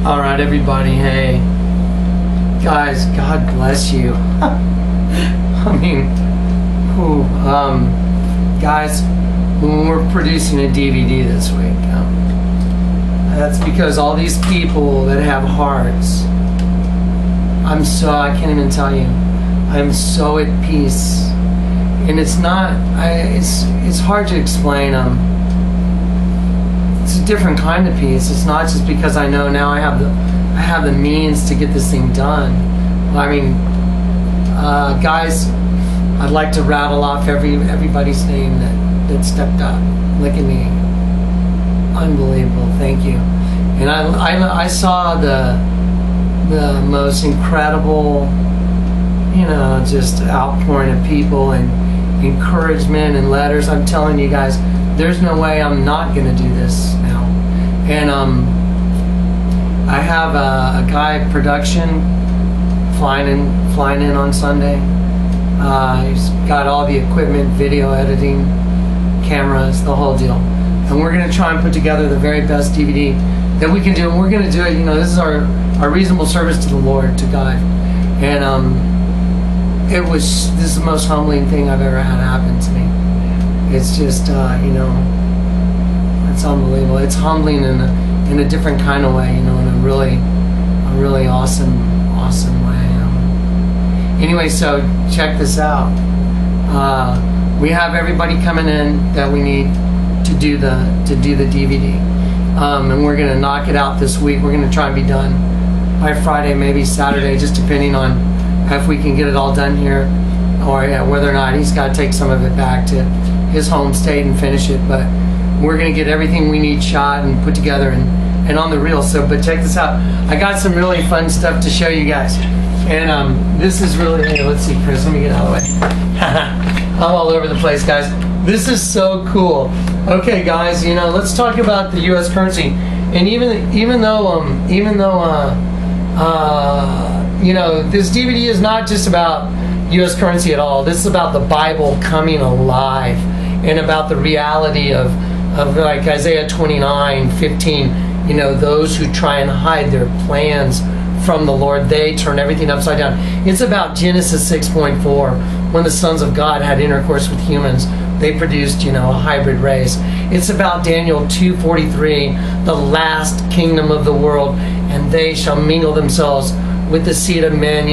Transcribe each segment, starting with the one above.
All right, everybody. Hey, guys, God bless you. I mean, guys, when we're producing a DVD this week, that's because all these people that have hearts, I can't even tell you, I'm so at peace. And it's not, it's hard to explain. It's a different kind of peace. It's not just because I know now I have the means to get this thing done. I mean, guys, I'd like to rattle off everybody's name that stepped up. Look at me. Unbelievable. Thank you. And I saw the most incredible, just outpouring of people and encouragement and letters. I'm telling you guys, there's no way I'm not going to do this now. And I have a guy production flying in on Sunday. He's got all the equipment, video editing, cameras, the whole deal. And we're going to try and put together the very best DVD that we can do. And we're going to do it, this is our reasonable service to the Lord, to God. And this is the most humbling thing I've ever had happen to me. It's just, it's unbelievable. It's humbling in a different kind of way, in a really awesome way. Anyway, so check this out. We have everybody coming in that we need to do the DVD, and we're gonna knock it out this week. We're gonna try and be done by Friday, maybe Saturday, just depending on if we can get it all done here, or whether or not he's got to take some of it back to his home state and finish it. But we're gonna get everything we need shot and put together and on the reel. So, but check this out. I got some really fun stuff to show you guys. And this is really, hey, let's see, Chris, let me get out of the way. I'm all over the place, guys. This is so cool. Okay, guys, let's talk about the U.S. currency. And even though this DVD is not just about U.S. currency at all. This is about the Bible coming alive and about the reality of like Isaiah 29:15. Those who try and hide their plans from the Lord, they turn everything upside down. It's about Genesis 6:4, when the sons of God had intercourse with humans, they produced, a hybrid race. It's about Daniel 2:43, the last kingdom of the world, and they shall mingle themselves with the seed of men.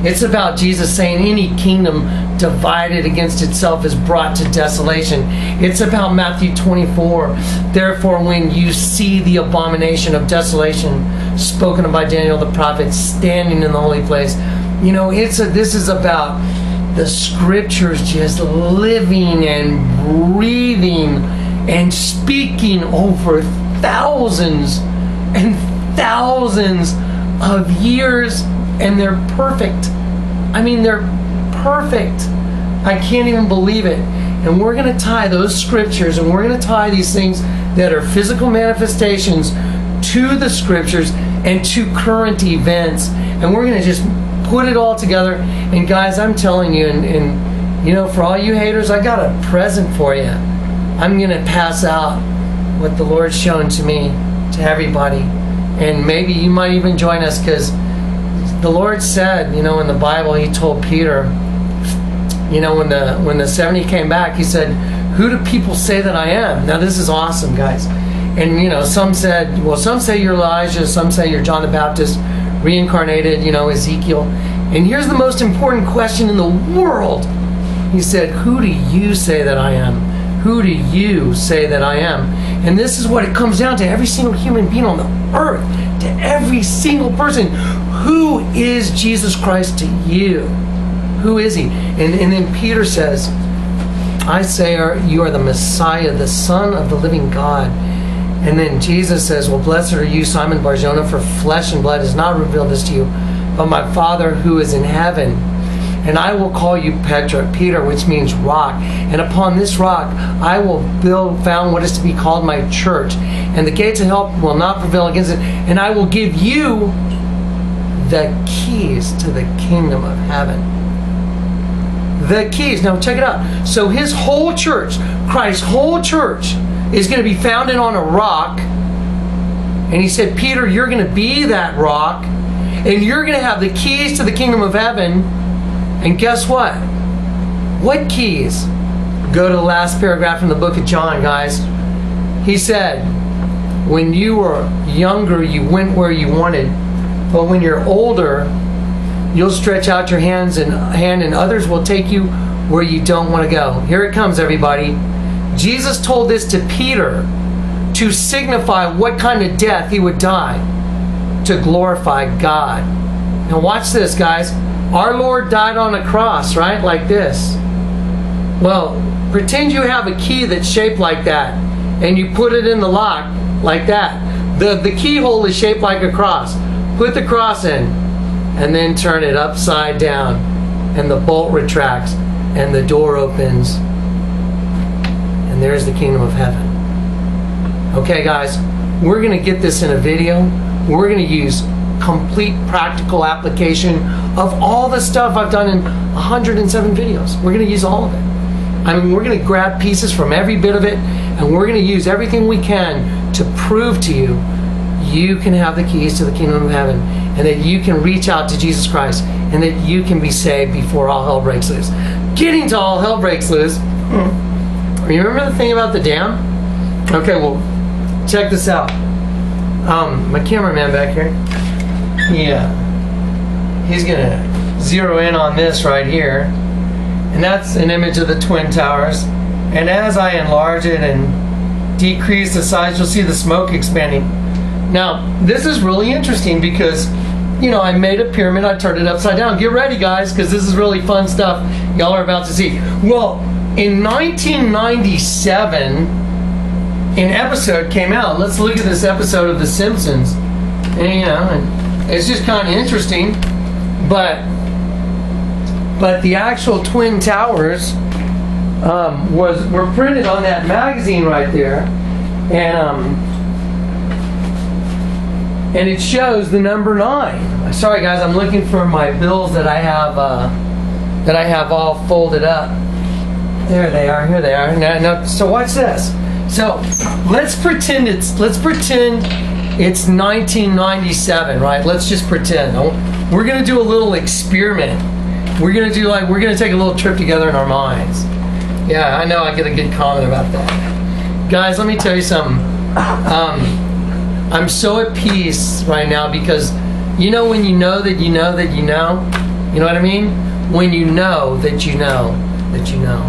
It's about Jesus saying any kingdom divided against itself is brought to desolation. It's about Matthew 24. Therefore, when you see the abomination of desolation spoken of by Daniel the prophet standing in the holy place, this is about the scriptures just living and breathing and speaking over thousands and thousands of years, and they're perfect. I mean, they're perfect. I can't even believe it. And we're going to tie those scriptures, and we're going to tie these things that are physical manifestations to the scriptures and to current events, and we're going to just put it all together. And guys, I'm telling you, and for all you haters, I got a present for you. I'm going to pass out what the Lord's shown to me to everybody. And maybe you might even join us, because the Lord said, in the Bible, He told Peter, when the 70 came back, He said, "Who do people say that I am?" Now this is awesome, guys. And some say you're Elijah, some say you're John the Baptist, reincarnated, Ezekiel. And here's the most important question in the world. He said, "Who do you say that I am? Who do you say that I am?" And this is what it comes down to. Every single human being on the earth, to every single person. Who is Jesus Christ to you? Who is He? And then Peter says, "I say you are the Messiah, the Son of the living God." And then Jesus says, "Well, blessed are you, Simon Bar-Jonah, for flesh and blood has not revealed this to you, but my Father who is in heaven. And I will call you Peter, which means rock. And upon this rock I will found what is to be called my church. And the gates of hell will not prevail against it. And I will give you the keys to the kingdom of heaven." The keys. Now check it out. So His whole church, Christ's whole church, is going to be founded on a rock. And he said, Peter, you're going to be that rock, and you're going to have the keys to the kingdom of heaven. And guess what? What keys? Go to the last paragraph in the book of John, guys. He said, when you were younger, you went where you wanted. But when you're older, you'll stretch out your hand and others will take you where you don't want to go. Here it comes, everybody. Jesus told this to Peter to signify what kind of death he would die to glorify God. Now watch this, guys. Our Lord died on a cross, right? Like this. Well, pretend you have a key that's shaped like that, and you put it in the lock like that. The keyhole is shaped like a cross. Put the cross in, and then turn it upside down, and the bolt retracts, and the door opens, and there's the kingdom of heaven. Okay, guys, we're going to get this in a video. We're going to use complete practical application of all the stuff I've done in 107 videos. We're going to use all of it. I mean, we're going to grab pieces from every bit of it, and we're going to use everything we can to prove to you you can have the keys to the kingdom of heaven, and that you can reach out to Jesus Christ, and that you can be saved before all hell breaks loose. Getting to all hell breaks loose. Remember the thing about the dam? Okay, well, check this out. My cameraman back here, he's gonna zero in on this right here, and that's an image of the Twin Towers. And as I enlarge it and decrease the size, you'll see the smoke expanding. Now, this is really interesting because, you know, I made a pyramid, I turned it upside down. Get ready, guys, because this is really fun stuff y'all are about to see. Well, in 1997, an episode came out. Let's look at this episode of The Simpsons. And, you know, it's just kind of interesting. But the actual Twin Towers were printed on that magazine right there, and it shows the number 9. Sorry, guys, I'm looking for my bills that I have all folded up. There they are. Here they are. Now, so watch this. So let's pretend it's 1997, right? Let's just pretend. We're gonna do a little experiment. We're gonna take a little trip together in our minds. Yeah, I know I get a good comment about that. Guys, let me tell you something. I'm so at peace right now because you know when you know that you know that you know? You know what I mean? When you know that you know that you know.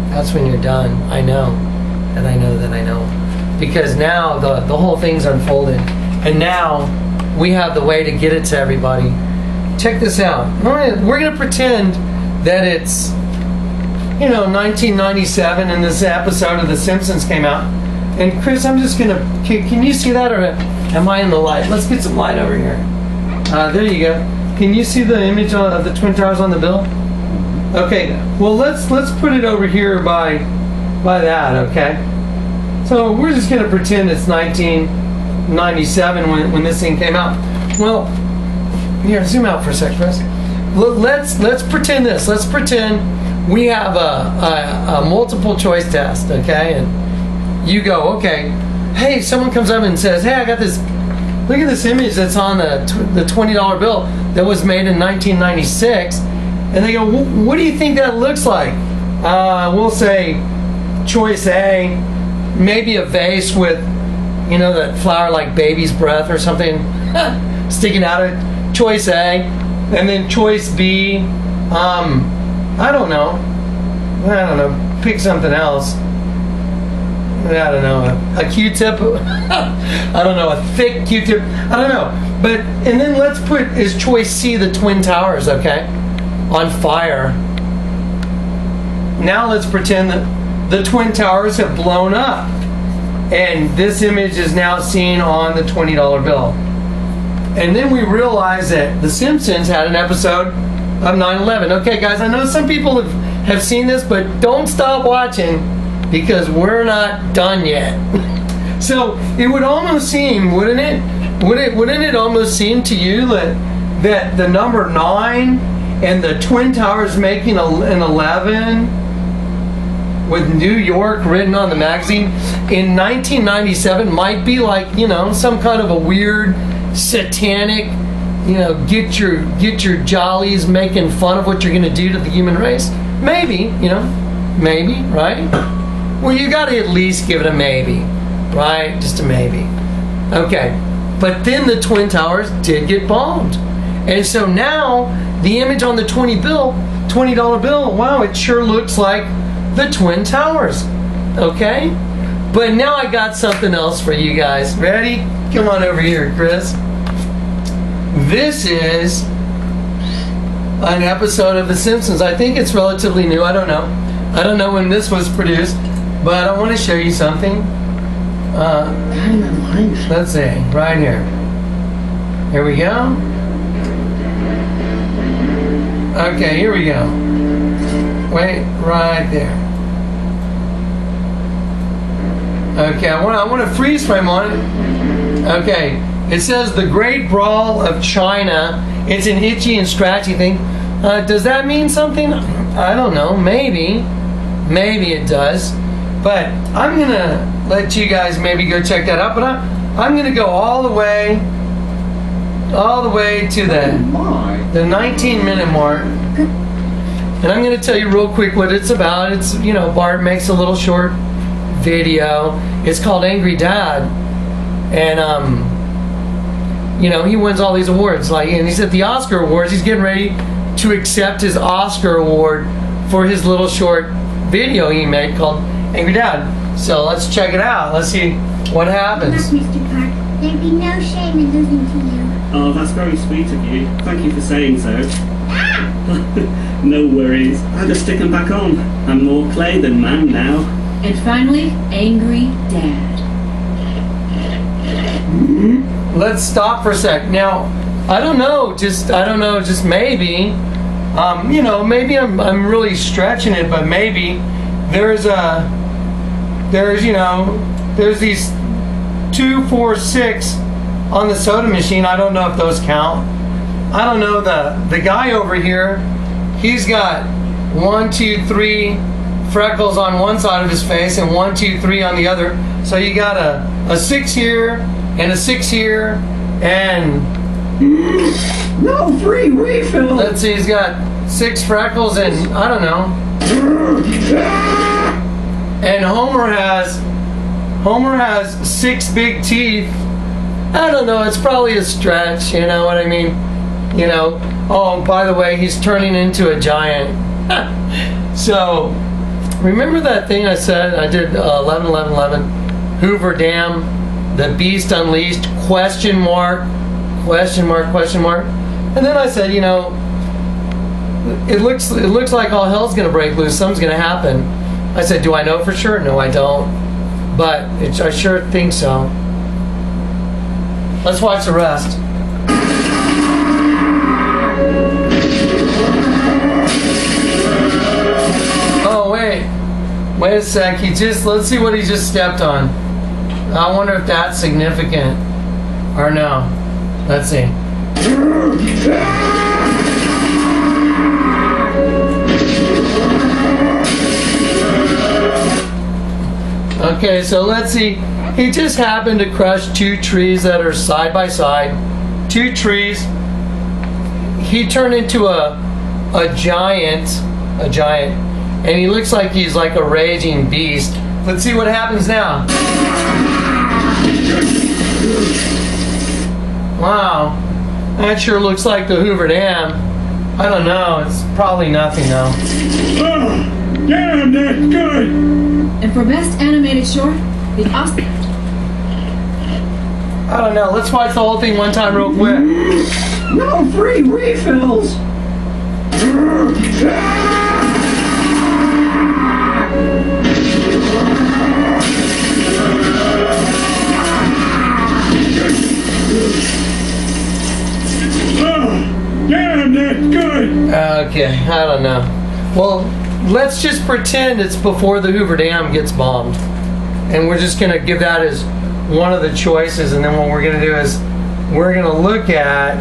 That's when you're done. I know that I know that I know. Because now the whole thing's unfolded. And now we have the way to get it to everybody. Check this out. We're going to pretend that it's, 1997 and this episode of The Simpsons came out. And Chris, I'm just going to, can you see that, or am I in the light? Let's get some light over here. There you go. Can you see the image of the Twin Towers on the bill? Okay, well let's put it over here by that, okay? So we're just going to pretend it's 1997 when this thing came out. Well, here, zoom out for a sec, Chris. Let's pretend this. Let's pretend we have a multiple choice test, okay? And you go, okay, hey, someone comes up and says, hey, I got this, look at this image that's on the $20 bill that was made in 1996. And they go, what do you think that looks like? We'll say choice A, maybe a vase with, that flower like baby's breath or something sticking out of it. Choice A. And then choice B, I don't know. Pick something else. I don't know, a Q-tip. I don't know, a thick Q-tip. I don't know. But, and then let's put, is choice C the Twin Towers, okay? On fire. Now let's pretend that the Twin Towers have blown up. And this image is now seen on the $20 bill. And then we realize that The Simpsons had an episode of 9/11. Okay, guys, I know some people have seen this, but don't stop watching because we're not done yet. So it would almost seem, wouldn't it? Wouldn't it almost seem to you that the number 9 and the Twin Towers making an 11 with New York written on the magazine in 1997 might be like, you know, some kind of a weird satanic, you know, get your jollies making fun of what you're going to do to the human race. Maybe, you know, maybe, right? Well, you got to at least give it a maybe, right? Just a maybe. Okay, but then the Twin Towers did get bombed, and so now the image on the $20 bill, wow, it sure looks like the Twin Towers. Okay, but now I got something else for you guys. Ready? Come on over here, Chris. This is an episode of The Simpsons. I think it's relatively new. I don't know when this was produced, but I want to show you something. Let's see, right here. Here we go. Okay, here we go. Wait, right there. Okay, I want a freeze frame on it. Okay, it says the Great Brawl of China. It's an itchy and scratchy thing. Does that mean something? I don't know. Maybe it does. But I'm gonna let you guys maybe go check that out. But I'm gonna go all the way to the 19-minute mark, and I'm gonna tell you real quick what it's about. It's, you know, Bart makes a little short video. It's called Angry Dad, and you know, he wins all these awards. Like, and he's at the Oscar Awards. He's getting ready to accept his Oscar award for his little short video he made called Angry Dad. So let's check it out. Let's see what happens. Look, Mr. Park, there'd be no shame in losing to you. Oh, that's very sweet of you. Thank you for saying so. Ah! No worries. I'll just stick them back on. I'm more clay than man now. And finally, Angry Dad. Let's stop for a sec. Now, I don't know, just maybe, you know, maybe I'm really stretching it, but maybe there's these 2, 4, 6 on the soda machine. I don't know if those count. I don't know. The guy over here, he's got 1, 2, 3 freckles on one side of his face and 1, 2, 3 on the other. So you got a 6 here and a 6 here, and no free refill. Let's see, he's got 6 freckles, and I don't know. And Homer has 6 big teeth. I don't know, it's probably a stretch, you know what I mean? You know, oh, by the way, he's turning into a giant. So, remember that thing I said? I did 11, Hoover Dam, the Beast Unleashed, question mark. And then I said, you know, it looks like all hell's gonna break loose, something's gonna happen. I said, do I know for sure? No, I don't. But I sure think so. Let's watch the rest. Oh, wait a sec. Let's see what he just stepped on. I wonder if that's significant or no. Let's see. Okay, so let's see. He just happened to crush 2 trees that are side by side. 2 trees. He turned into a giant, and he looks like he's like a raging beast. Let's see what happens now. Wow, that sure looks like the Hoover Dam. I don't know, it's probably nothing though. Oh, damn, that's good. And for Best Animated Short, the Oscar. I don't know, let's watch the whole thing one time real quick. No free refills. Damn, that's good. Okay, I don't know. Well, let's just pretend it's before the Hoover Dam gets bombed. And we're just going to give that as one of the choices. And then what we're going to do is we're going to look at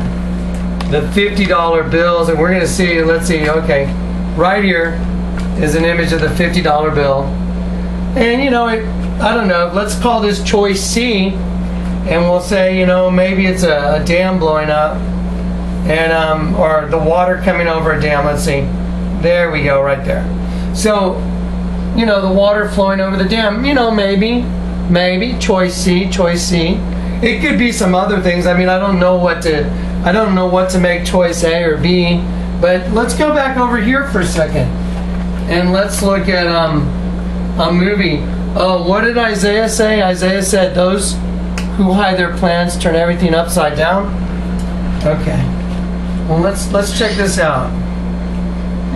the $50 bills. And we're going to see, let's see, okay, right here. is an image of the $50 bill. And you know, I don't know, let's call this choice C, and we'll say, you know, maybe it's a dam blowing up, and or the water coming over a dam. Let's see, there we go, right there. So, you know, the water flowing over the dam, you know, maybe choice C. It could be some other things. I mean, I don't know what to make choice A or B, but let's go back over here for a second and let's look at a movie. Oh, what did Isaiah say? Isaiah said, those who hide their plans turn everything upside down. Okay. Well, let's check this out.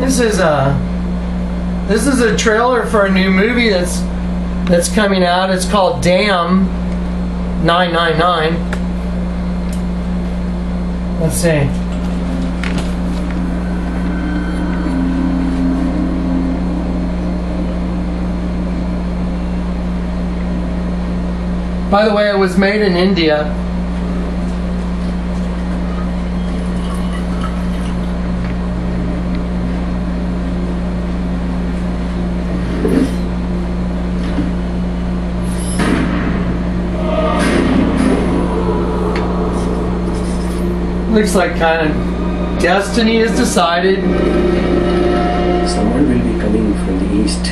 This is a trailer for a new movie that's coming out. It's called Dam 999. Let's see. By the way, it was made in India. Looks like kind of destiny is decided. Someone will be coming from the east.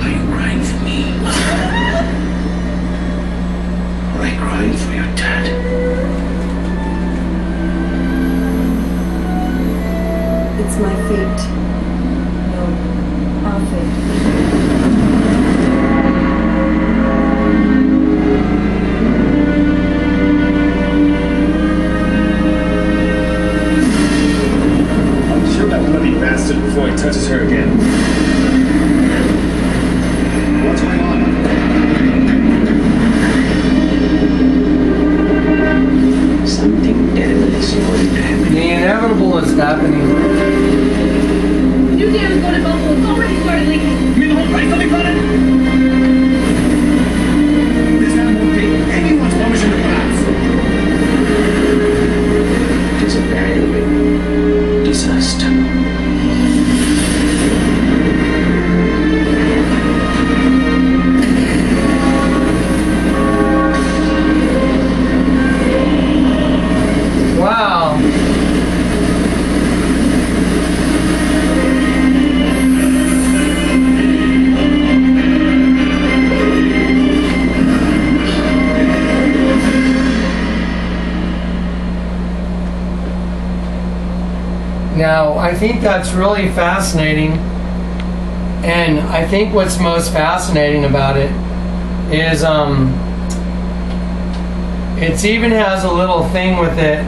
Are you crying for me? Or are you crying for your dad? It's my fate. No, our fate. I'll shoot that bloody bastard before he touches her again. What's going on? Something terrible is going to happen. The inevitable is happening. New dam is going to bubble. It's already started leaking. You mean the whole place on the planet? This man won't take anyone's permission to pass. It is a bad omen. Disaster. Wow. Now, I think that's really fascinating, and I think what's most fascinating about it is it even has a little thing with it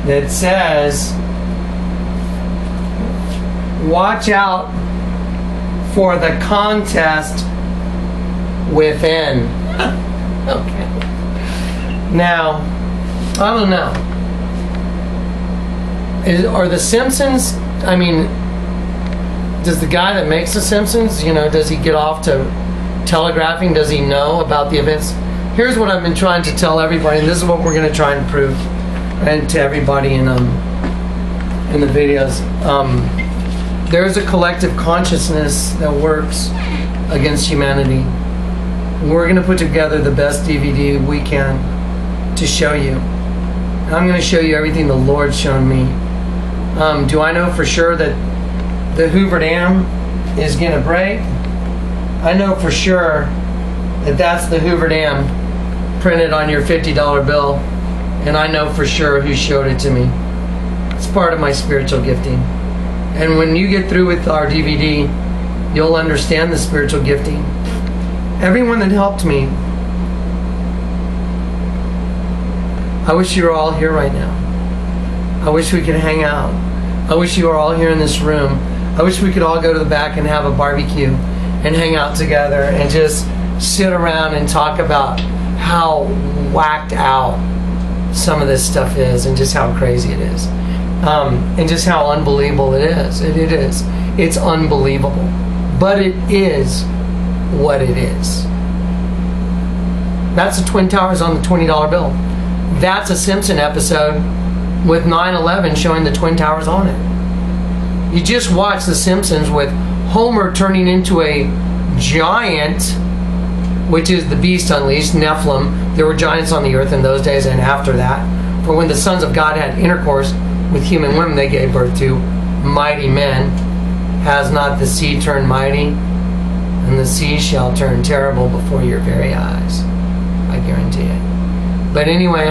that says, watch out for the contest within. Okay. Now, I don't know. Are the Simpsons, I mean, does the guy that makes the Simpsons, you know, does he get off to telegraphing? Does he know about the events? Here's what I've been trying to tell everybody, and this is what we're going to try and prove and to everybody in the videos. There is a collective consciousness that works against humanity. We're going to put together the best DVD we can to show you. I'm going to show you everything the Lord's shown me. Do I know for sure that the Hoover Dam is going to break? I know for sure that that's the Hoover Dam printed on your $50 bill, and I know for sure who showed it to me. It's part of my spiritual gifting. And when you get through with our DVD, you'll understand the spiritual gifting. Everyone that helped me, I wish you were all here right now. I wish we could hang out. I wish you were all here in this room. I wish we could all go to the back and have a barbecue and hang out together and just sit around and talk about how whacked out some of this stuff is and just how crazy it is. And just how unbelievable it is. It is. It's unbelievable. But it is what it is. That's the Twin Towers on the $20 bill. That's a Simpson episode with 9/11 showing the Twin Towers on it. You just watch The Simpsons with Homer turning into a giant, which is the beast unleashed, Nephilim. There were giants on the earth in those days and after that. For when the sons of God had intercourse with human women, they gave birth to mighty men. Has not the sea turned mighty? And the sea shall turn terrible before your very eyes. I guarantee it. But anyway,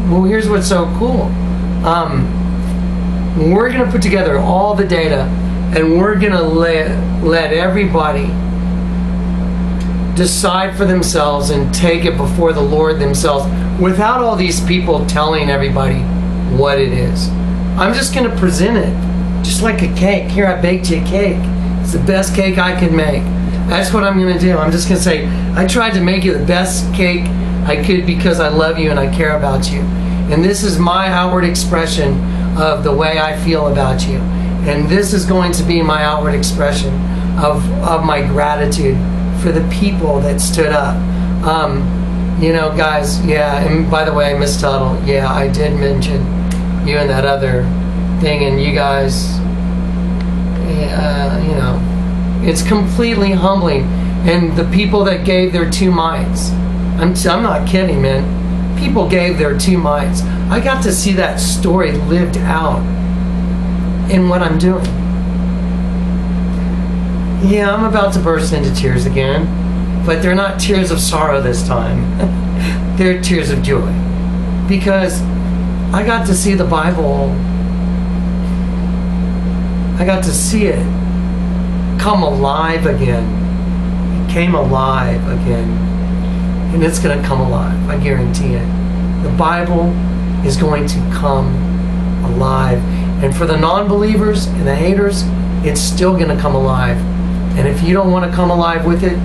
well, here's what's so cool. We're going to put together all the data, and we're going to let everybody decide for themselves and take it before the Lord themselves without all these people telling everybody what it is. I'm just going to present it just like a cake. Here, I baked you a cake. It's the best cake I could make. That's what I'm going to do. I'm just going to say, I tried to make you the best cake I could because I love you and I care about you. And this is my outward expression of the way I feel about you. And this is going to be my outward expression of my gratitude for the people that stood up. You know, guys, yeah, and by the way, Miss Tuttle, yeah, I did mention you and that other thing, and you guys, you know, it's completely humbling. And the people that gave their 2 mites, I'm not kidding, man. People gave their 2 mites. I got to see that story lived out in what I'm doing. Yeah, I'm about to burst into tears again, but they're not tears of sorrow this time. They're tears of joy. Because I got to see the Bible, I got to see it come alive again. It came alive again. And it's going to come alive, I guarantee it. The Bible is going to come alive. And for the non-believers and the haters, it's still going to come alive. And if you don't want to come alive with it,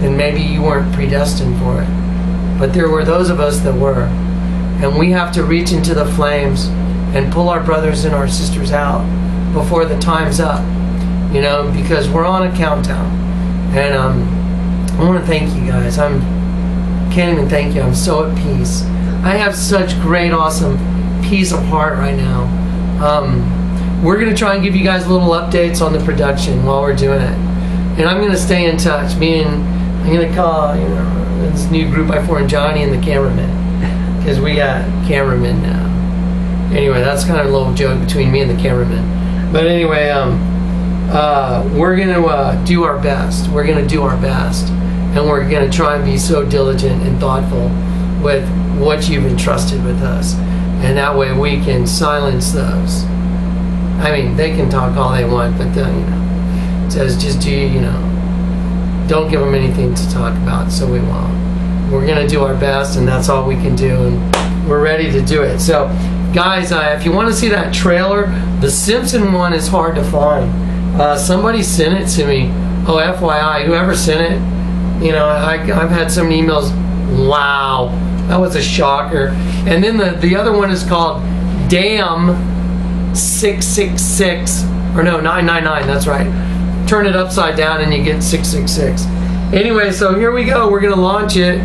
then maybe you weren't predestined for it. But there were those of us that were. And we have to reach into the flames and pull our brothers and our sisters out before the time's up. You know, because we're on a countdown. And I want to thank you guys. Can't even thank you. I'm so at peace. I have such great, awesome peace of heart right now. We're going to try and give you guys little updates on the production while we're doing it. And I'm going to stay in touch. I'm going to call, you know, this new group I formed, Johnny and the cameraman. Because we got cameramen now. Anyway, that's kind of a little joke between me and the cameraman. But anyway, we're going to do our best. We're going to do our best. And we're going to try and be so diligent and thoughtful with what you've entrusted with us. And that way we can silence those. I mean, they can talk all they want, but then, you know, it says just do, you know, don't give them anything to talk about, so we won't. We're going to do our best, and that's all we can do, and we're ready to do it. So, guys, if you want to see that trailer, the Simpson one is hard to find. Somebody sent it to me. Oh, FYI, whoever sent it, you know, I've had so many emails. Wow, that was a shocker. And then the other one is called Damn 666, or no, 999. That's right. Turn it upside down and you get 666. Anyway, so here we go. We're gonna launch it.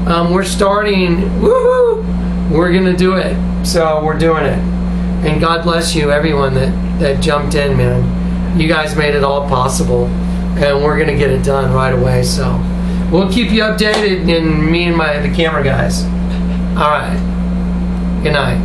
We're starting. Woohoo! We're gonna do it. So we're doing it. And God bless you, everyone that jumped in, man. You guys made it all possible, and we're gonna get it done right away. So we'll keep you updated, and me and the camera guys. All right. Good night.